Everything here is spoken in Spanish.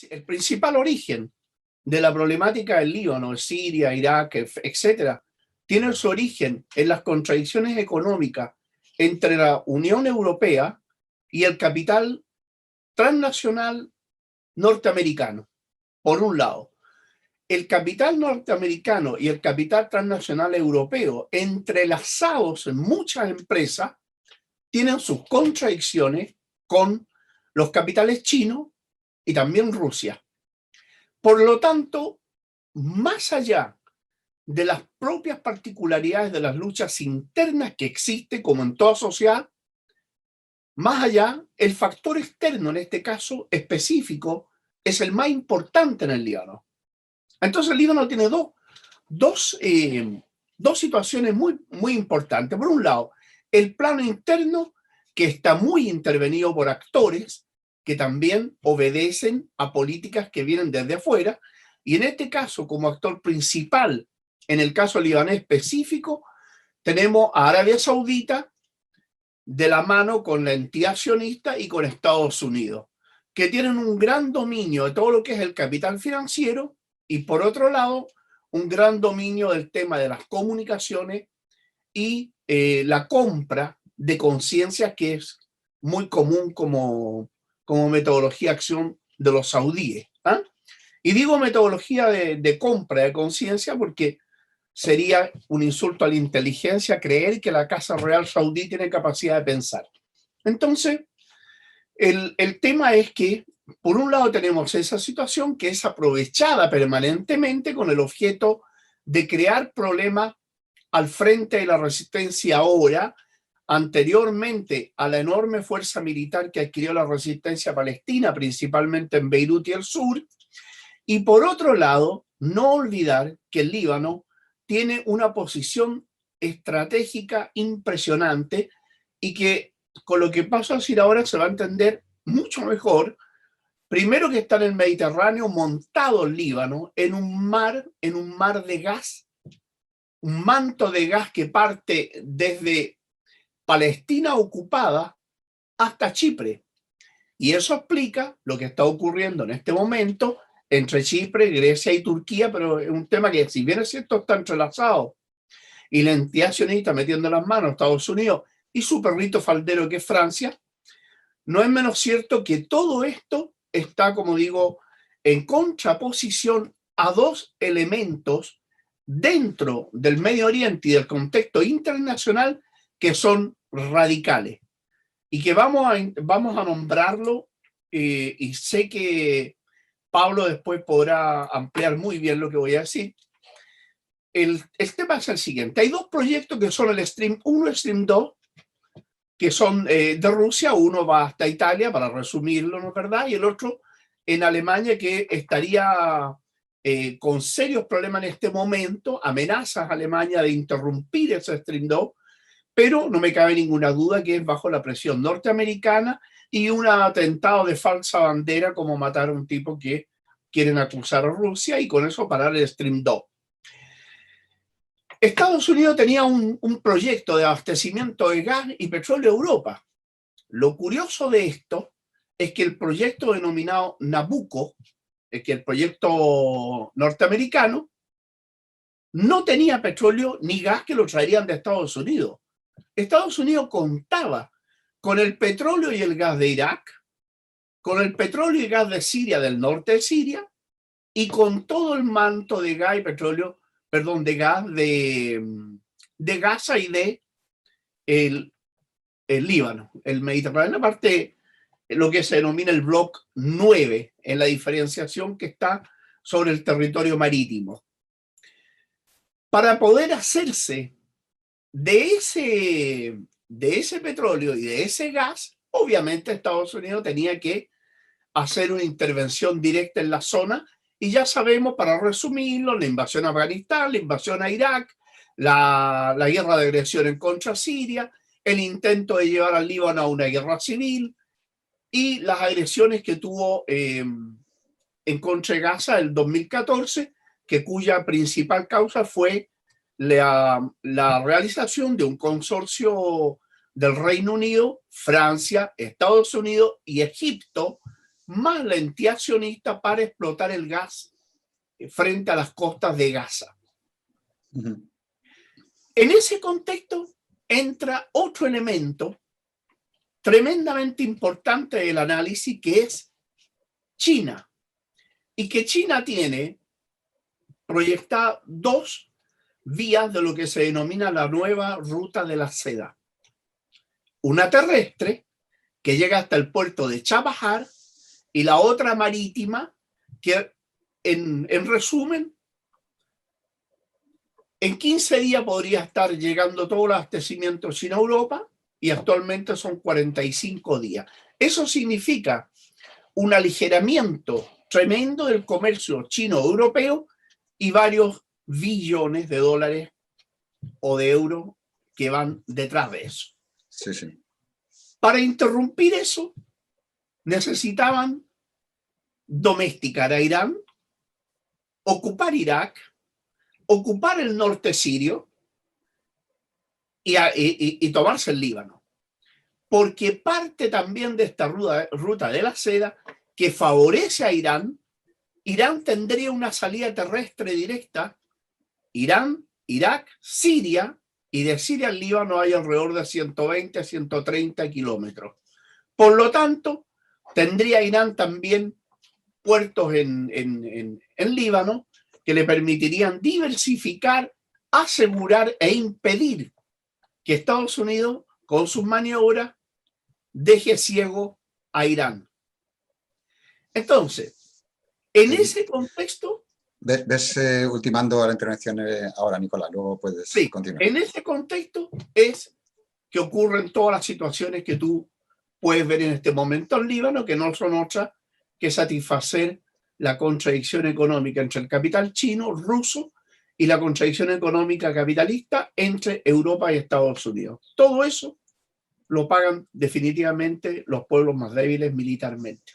el principal origen de la problemática del Líbano, Siria, Irak, etcétera, tiene su origen en las contradicciones económicas entre la Unión Europea y el capital transnacional norteamericano. Por un lado, el capital norteamericano y el capital transnacional europeo, entrelazados en muchas empresas, tienen sus contradicciones con los capitales chinos y también Rusia. Por lo tanto, más allá de las propias particularidades de las luchas internas que existen, como en toda sociedad, más allá, el factor externo, en este caso específico, es el más importante en el Líbano. Entonces el Líbano tiene dos situaciones muy importantes. Por un lado, el plano interno, que está muy intervenido por actores que también obedecen a políticas que vienen desde afuera, y en este caso, como actor principal, en el caso libanés específico, tenemos a Arabia Saudita de la mano con la entidad sionista y con Estados Unidos, que tienen un gran dominio de todo lo que es el capital financiero y, por otro lado, un gran dominio del tema de las comunicaciones y la compra de conciencia, que es muy común como metodología de acción de los saudíes. ¿Ah? Y digo metodología de compra de conciencia porque sería un insulto a la inteligencia creer que la Casa Real Saudí tiene capacidad de pensar. Entonces, el tema es que, por un lado, tenemos esa situación que es aprovechada permanentemente con el objeto de crear problemas al frente de la resistencia ahora, anteriormente a la enorme fuerza militar que adquirió la resistencia palestina, principalmente en Beirut y el sur. Y por otro lado, no olvidar que el Líbano tiene una posición estratégica impresionante y que con lo que paso a decir ahora se va a entender mucho mejor. Primero, que está en el Mediterráneo, montado el Líbano en un mar de gas, un manto de gas que parte desde Palestina ocupada hasta Chipre. Y eso explica lo que está ocurriendo en este momento entre Chipre, Grecia y Turquía, pero es un tema que, si bien es cierto, está entrelazado, y la entidad sionista metiendo las manos a Estados Unidos y su perrito faldero que es Francia, no es menos cierto que todo esto está, como digo, en contraposición a dos elementos dentro del Medio Oriente y del contexto internacional que son radicales y que vamos a nombrarlo, y sé que Pablo después podrá ampliar muy bien lo que voy a decir. El tema es el siguiente. Hay dos proyectos que son el Stream 1 y Stream 2, que son de Rusia. Uno va hasta Italia, para resumirlo, ¿no es verdad? Y el otro en Alemania, que estaría con serios problemas en este momento, amenazas a Alemania de interrumpir ese Stream 2, pero no me cabe ninguna duda que es bajo la presión norteamericana y un atentado de falsa bandera, como matar a un tipo que quieren acusar a Rusia y con eso parar el Stream 2. Estados Unidos tenía un proyecto de abastecimiento de gas y petróleo a Europa. Lo curioso de esto es que el proyecto denominado Nabucco, que el proyecto norteamericano, no tenía petróleo ni gas que lo traerían de Estados Unidos. Estados Unidos contaba con el petróleo y el gas de Irak, con el petróleo y gas de Siria, del norte de Siria, y con todo el manto de gas y petróleo, de gas de Gaza y de el Líbano, el Mediterráneo, aparte lo que se denomina el Bloc 9, en la diferenciación que está sobre el territorio marítimo. Para poder hacerse de ese petróleo y de ese gas, obviamente Estados Unidos tenía que hacer una intervención directa en la zona, y ya sabemos, para resumirlo, la invasión a Afganistán, la invasión a Irak, la guerra de agresión en contra Siria, el intento de llevar al Líbano a una guerra civil y las agresiones que tuvo en contra de Gaza el 2014, cuya principal causa fue la realización de un consorcio del Reino Unido, Francia, Estados Unidos y Egipto, más la entidad sionista para explotar el gas frente a las costas de Gaza. En ese contexto entra otro elemento tremendamente importante del análisis, que es China, y que China tiene proyectadas dos vías de lo que se denomina la nueva ruta de la seda. Una terrestre, que llega hasta el puerto de Chabahar, y la otra marítima, que en resumen, en 15 días podría estar llegando todo el abastecimiento China a Europa, y actualmente son 45 días. Eso significa un aligeramiento tremendo del comercio chino-europeo y varios billones de dólares o de euros que van detrás de eso. Sí, sí. Para interrumpir eso, necesitaban domesticar a Irán, ocupar Irak, ocupar el norte sirio y tomarse el Líbano. Porque parte también de esta ruta de la seda que favorece a Irán, Irán tendría una salida terrestre directa, Irán, Irak, Siria, y de Siria al Líbano hay alrededor de 120 a 130 kilómetros. Por lo tanto, tendría Irán también puertos en Líbano que le permitirían diversificar, asegurar e impedir que Estados Unidos, con sus maniobras, deje ciego a Irán. Entonces, en ese contexto... Ves ultimando la intervención ahora, Nicolás, luego puedes continuar. En ese contexto es que ocurren todas las situaciones que tú puedes ver en este momento en Líbano, que no son otras que satisfacer la contradicción económica entre el capital chino, ruso, y la contradicción económica capitalista entre Europa y Estados Unidos. Todo eso lo pagan definitivamente los pueblos más débiles militarmente.